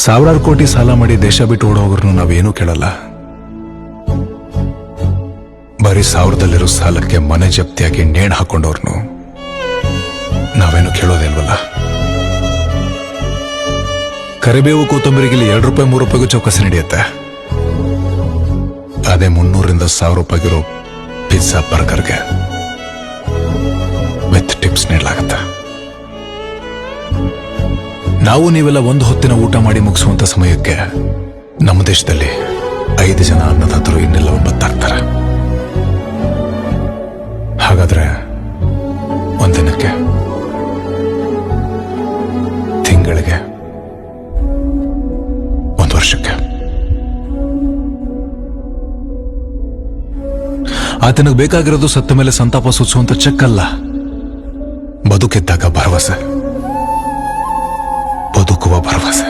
ಸಾವಿರಾರು ಕೋಟಿ ಸಾಲ ಮಾಡಿ ದೇಶ ಬಿಟ್ಟು ಓಡೋಗ್ರು ನಾವೇನೂ ಕೇಳಲ್ಲ. ಬರೀ ಸಾವಿರದಲ್ಲಿರೋ ಸಾಲಕ್ಕೆ ಮನೆ ಜಪ್ತಿಯಾಗಿ ನೇಣು ಹಾಕೊಂಡವ್ರನು ನಾವೇನು ಕೇಳೋದಿಲ್ವಲ್ಲ. ಕರಿಬೇವು ಕೊತ್ತಂಬರಿಗೆ ₹2 ₹3 ಚೌಕಸಿ ನಡೆಯುತ್ತೆ. ಅದೇ 300ರಿಂದ 1000 ರೂಪಾಯಿಗಿರೋ ಪಿಜ್ಜಾ ಬರ್ಗರ್ಗೆ ವಿತ್ ಟಿಪ್ಸ್ ನೀಡಲಾಗುತ್ತೆ. ನಾವು ನೀವೆಲ್ಲ ಒಂದು ಹೊತ್ತಿನ ಊಟ ಮಾಡಿ ಮುಗಿಸುವಂತ ಸಮಯಕ್ಕೆ ನಮ್ಮ ದೇಶದಲ್ಲಿ 5 ಜನ ಅನ್ನದಾತರು ಇನ್ನೆಲ್ಲ 9 ಆಗ್ತಾರೆ. ಹಾಗಾದ್ರೆ ಒಂದಿನಕ್ಕೆ, ತಿಂಗಳಿಗೆ, ಒಂದು ವರ್ಷಕ್ಕೆ ಆತನಿಗೆ ಬೇಕಾಗಿರೋದು ಸತ್ತ ಮೇಲೆ ಸಂತಾಪ ಸೂಚಿಸುವಂತ ಚೆಕ್ ಅಲ್ಲ, ಬದುಕಿದ್ದಾಗ ಭರವಸೆ, ಬದುಕುವ ಭರವಸೆ.